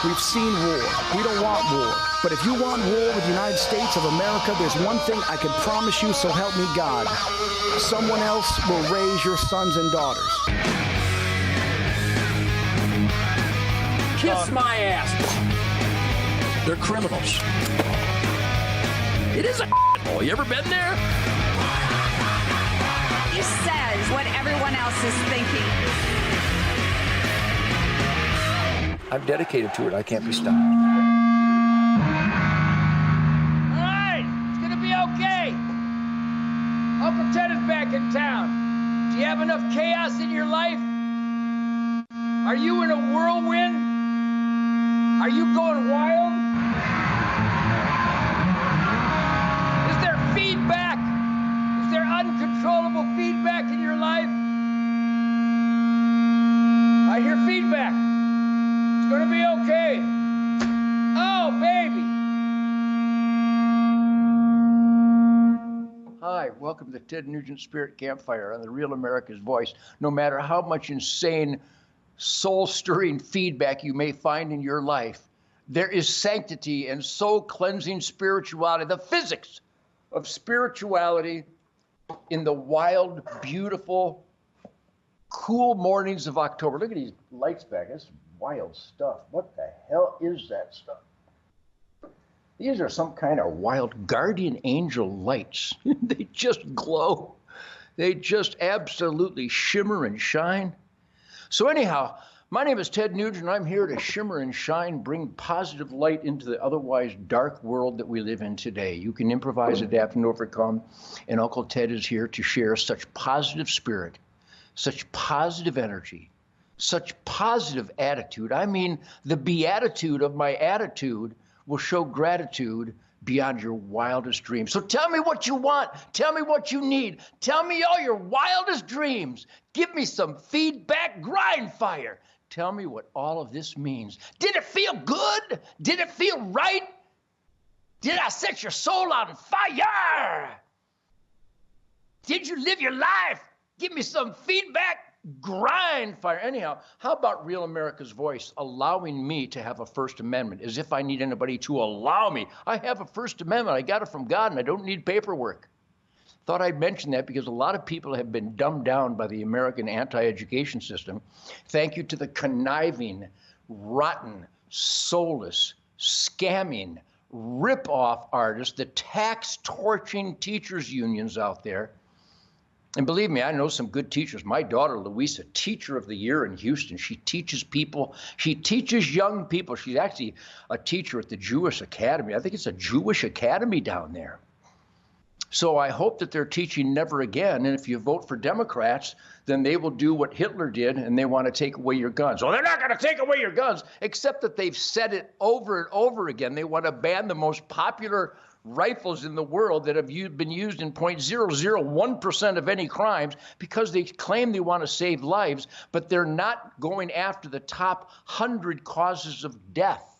We've seen war. We don't want war. But if you want war with the United States of America, there's one thing I can promise you, so help me God. Someone else will raise your sons and daughters. Kiss my ass. They're criminals. It is a hole. You ever been there? He says what everyone else is thinking. I'm dedicated to it. I can't be stopped. All right, it's gonna be okay. Uncle Ted is back in town. Do you have enough chaos in your life? Are you in a whirlwind? Are you going wild? Is there feedback? Is there uncontrollable feedback in your life? I hear feedback. It's gonna be okay. Oh, baby. Hi, welcome to Ted Nugent Spirit Campfire on the Real America's Voice. No matter how much insane, soul-stirring feedback you may find in your life, there is sanctity and soul-cleansing spirituality, the physics of spirituality in the wild, beautiful, cool mornings of October. Look at these lights back. That's wild stuff. What the hell is that stuff? These are some kind of wild guardian angel lights. They just glow. They just absolutely shimmer and shine. So anyhow, my name is Ted Nugent. I'm here to shimmer and shine, bring positive light into the otherwise dark world that we live in today. You can improvise, adapt, and overcome. And Uncle Ted is here to share such positive spirit, such positive energy, such positive attitude. I mean, the beatitude of my attitude will show gratitude beyond your wildest dreams. So tell me what you want. Tell me what you need. Tell me all your wildest dreams. Give me some feedback, grind fire. Tell me what all of this means. Did it feel good? Did it feel right? Did I set your soul on fire? Did you live your life? Give me some feedback, grind fire. Anyhow, how about Real America's Voice allowing me to have a First Amendment, as if I need anybody to allow me? I have a First Amendment. I got it from God, and I don't need paperwork. Thought I'd mention that because a lot of people have been dumbed down by the American anti-education system. Thank you to the conniving, rotten, soulless, scamming, rip-off artists, the tax-torching teachers unions out there. And believe me, I know some good teachers. My daughter, Louisa, Teacher of the Year in Houston. She teaches people. She teaches young people. She's actually a teacher at the Jewish Academy. I think it's a Jewish Academy down there. So I hope that they're teaching never again. And if you vote for Democrats, then they will do what Hitler did, and they want to take away your guns. Well, they're not going to take away your guns, except that they've said it over and over again. They want to ban the most popular rifles in the world that have been used in 0.001% of any crimes, because they claim they want to save lives, but they're not going after the top 100 causes of death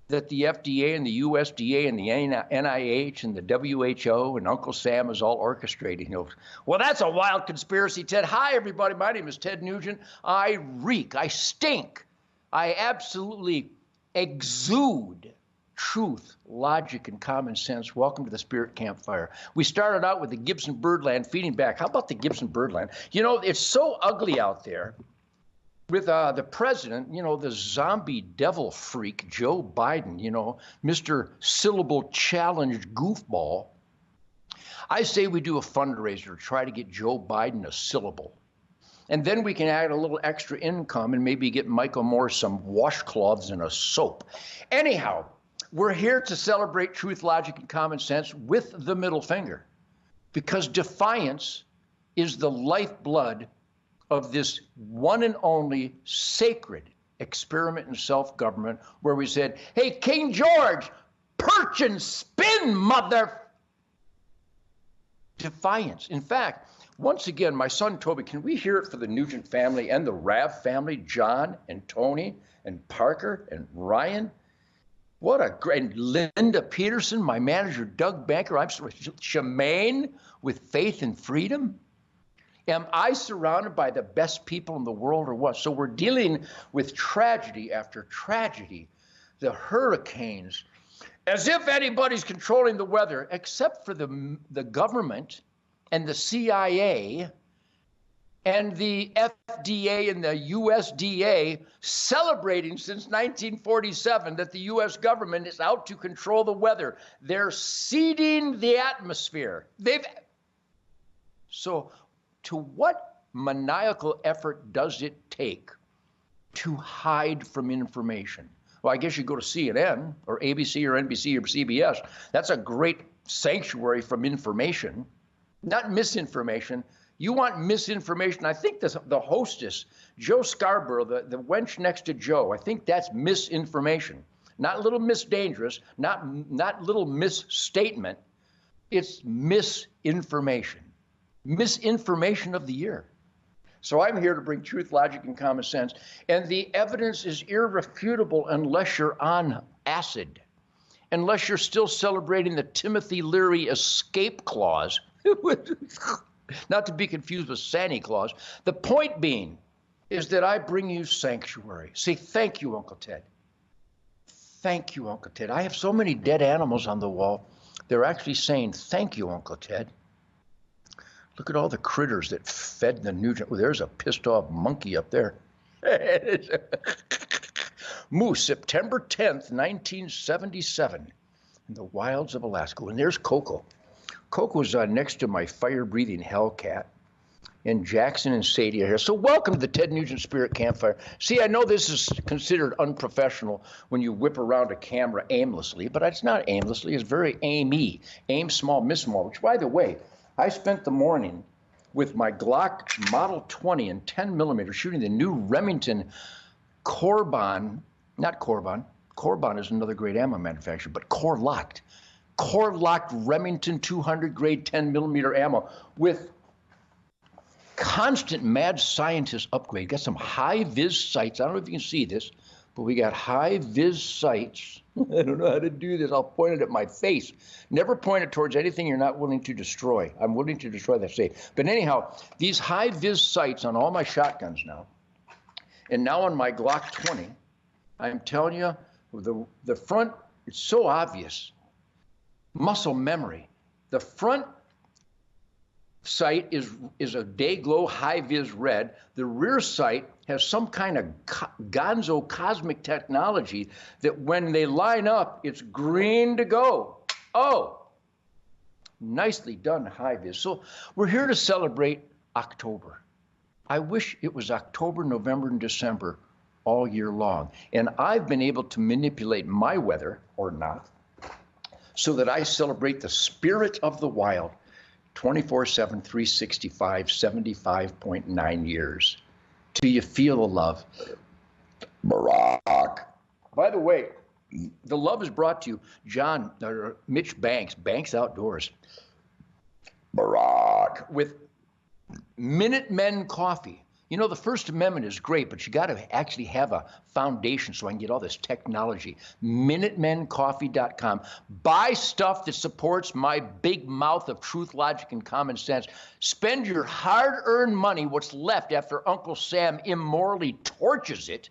that the FDA and the USDA and the NIH and the WHO and Uncle Sam is all orchestrating. You know, well, that's a wild conspiracy, Ted. Hi, everybody. My name is Ted Nugent. I reek. I stink. I absolutely exude truth, logic, and common sense. Welcome to the Spirit Campfire. We started out with the Gibson Birdland feeding back. How about the Gibson Birdland? You know, it's so ugly out there with the president, you know, the zombie devil freak, Joe Biden, you know, Mr. Syllable Challenge goofball. I say we do a fundraiser to try to get Joe Biden a syllable. And then we can add a little extra income and maybe get Michael Moore some washcloths and a soap. Anyhow, we're here to celebrate truth, logic, and common sense with the middle finger, because defiance is the lifeblood of this one and only sacred experiment in self-government, where we said, hey, King George, perch and spin, mother. Defiance. In fact, once again, my son Toby, can we hear it for the Nugent family and the Rav family, John and Tony and Parker and Ryan? What a great, Linda Peterson, my manager, Doug Banker, I'm sorry, Shemaine with Faith and Freedom. Am I surrounded by the best people in the world or what? So we're dealing with tragedy after tragedy, the hurricanes, as if anybody's controlling the weather, except for the government and the CIA and the FDA and the USDA celebrating since 1947 that the US government is out to control the weather. They're seeding the atmosphere. So to what maniacal effort does it take to hide from information? Well, I guess you go to CNN or ABC or NBC or CBS. That's a great sanctuary from information, not misinformation. You want misinformation. I think the hostess, Joe Scarborough, the wench next to Joe, I think that's misinformation. Not little Miss Dangerous, not little misstatement. It's misinformation. Misinformation of the year. So I'm here to bring truth, logic, and common sense. And the evidence is irrefutable unless you're on acid, unless you're still celebrating the Timothy Leary escape clause, not to be confused with Santa Claus. The point being is that I bring you sanctuary. Say, thank you, Uncle Ted. Thank you, Uncle Ted. I have so many dead animals on the wall. They're actually saying, thank you, Uncle Ted. Look at all the critters that fed the Nugent. Oh, there's a pissed off monkey up there. Moose, September 10th, 1977, in the wilds of Alaska. And there's Coco. Coco's next to my fire-breathing Hellcat. And Jackson and Sadie are here. So welcome to the Ted Nugent Spirit Campfire. See, I know this is considered unprofessional when you whip around a camera aimlessly, but it's not aimlessly. It's very aimy. Aim small, miss small, which, by the way, I spent the morning with my Glock Model 20 and 10 millimeter shooting the new Remington Corbon, not Corbon. Corbon is another great ammo manufacturer, but core-locked Remington 200 grade 10 millimeter ammo with constant mad scientist upgrade. Got some high-vis sights. I don't know if you can see this, but we got high-vis sights. I don't know how to do this. I'll point it at my face. Never point it towards anything you're not willing to destroy. I'm willing to destroy that safe. But anyhow, these high-vis sights on all my shotguns now, and now on my Glock 20, I'm telling you, the front, it's so obvious. Muscle memory. The front sight is a day glow high-vis red. The rear sight has some kind of gonzo cosmic technology that when they line up, it's green to go. Oh, nicely done, high-vis. So we're here to celebrate October. I wish it was October, November, and December all year long. And I've been able to manipulate my weather, or not, so that I celebrate the spirit of the wild 24/7, 365, 75.9 years. Do you feel the love? Barack. By the way, the love is brought to you, Mitch Banks Outdoors. Barack. With Minutemen Coffee. You know, the First Amendment is great, but you got to actually have a foundation so I can get all this technology. MinutemenCoffee.com. Buy stuff that supports my big mouth of truth, logic, and common sense. Spend your hard-earned money, what's left after Uncle Sam immorally torches it.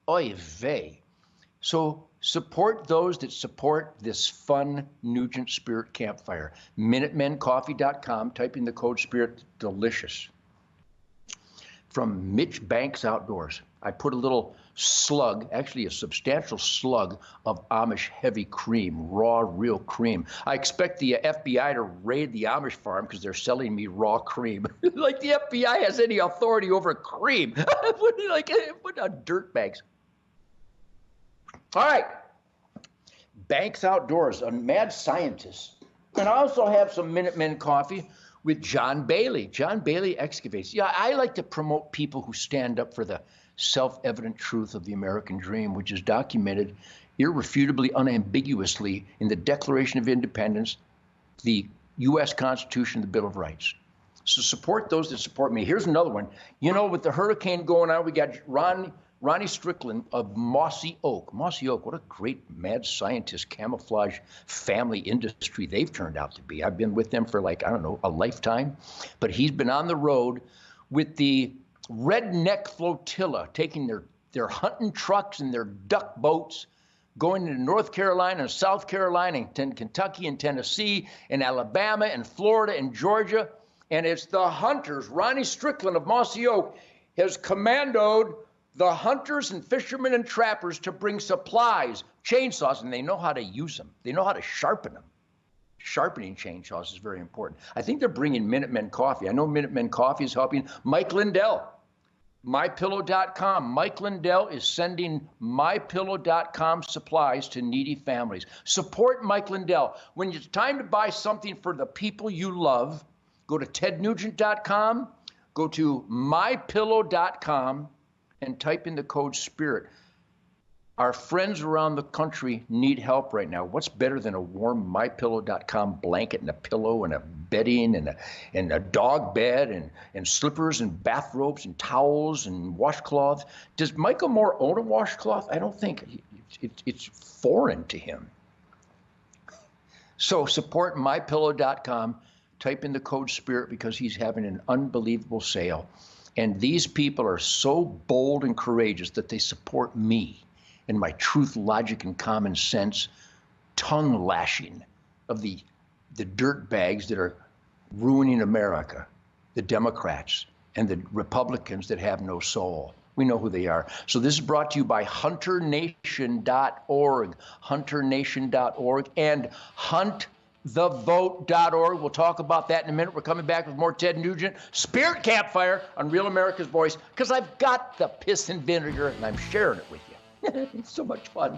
Oy vey. So support those that support this fun Nugent Spirit Campfire. MinutemenCoffee.com. Type in the code SPIRIT. Delicious. From Mitch Banks Outdoors. I put a little slug, actually a substantial slug of Amish heavy cream, raw, real cream. I expect the FBI to raid the Amish farm because they're selling me raw cream. Like the FBI has any authority over cream. Put on dirt bags. All right. Banks Outdoors, a mad scientist. And I also have some Minutemen coffee with John Bailey. John Bailey Excavates. Yeah, I like to promote people who stand up for the self-evident truth of the American dream, which is documented irrefutably, unambiguously in the Declaration of Independence, the U.S. Constitution, the Bill of Rights. So support those that support me. Here's another one. You know, with the hurricane going on, we got Ron Ronnie Strickland of Mossy Oak. Mossy Oak, what a great mad scientist camouflage family industry they've turned out to be. I've been with them for like, I don't know, a lifetime. But he's been on the road with the Redneck Flotilla, taking their hunting trucks and their duck boats, going into North Carolina and South Carolina and Kentucky and Tennessee and Alabama and Florida and Georgia. And it's the hunters. Ronnie Strickland of Mossy Oak has commandoed the hunters and fishermen and trappers to bring supplies, chainsaws, and they know how to use them. They know how to sharpen them. Sharpening chainsaws is very important. I think they're bringing Minutemen Coffee. I know Minutemen Coffee is helping. Mike Lindell, MyPillow.com. Mike Lindell is sending MyPillow.com supplies to needy families. Support Mike Lindell. When it's time to buy something for the people you love, go to TedNugent.com, go to MyPillow.com, and type in the code SPIRIT. Our friends around the country need help right now. What's better than a warm MyPillow.com blanket and a pillow and a bedding and a dog bed and slippers and bathrobes and towels and washcloths? Does Michael Moore own a washcloth? I don't think. It's foreign to him. So support MyPillow.com. Type in the code SPIRIT because he's having an unbelievable sale. And these people are so bold and courageous that they support me and my truth, logic, and common sense tongue lashing of the dirt bags that are ruining America, the Democrats and the Republicans that have no soul. We know who they are. So this is brought to you by HunterNation.org, HunterNation.org, and HuntTheVote.org. We'll talk about that in a minute. We're coming back with more Ted Nugent, Spirit Campfire on Real America's Voice, because I've got the piss and vinegar and I'm sharing it with you. It's so much fun.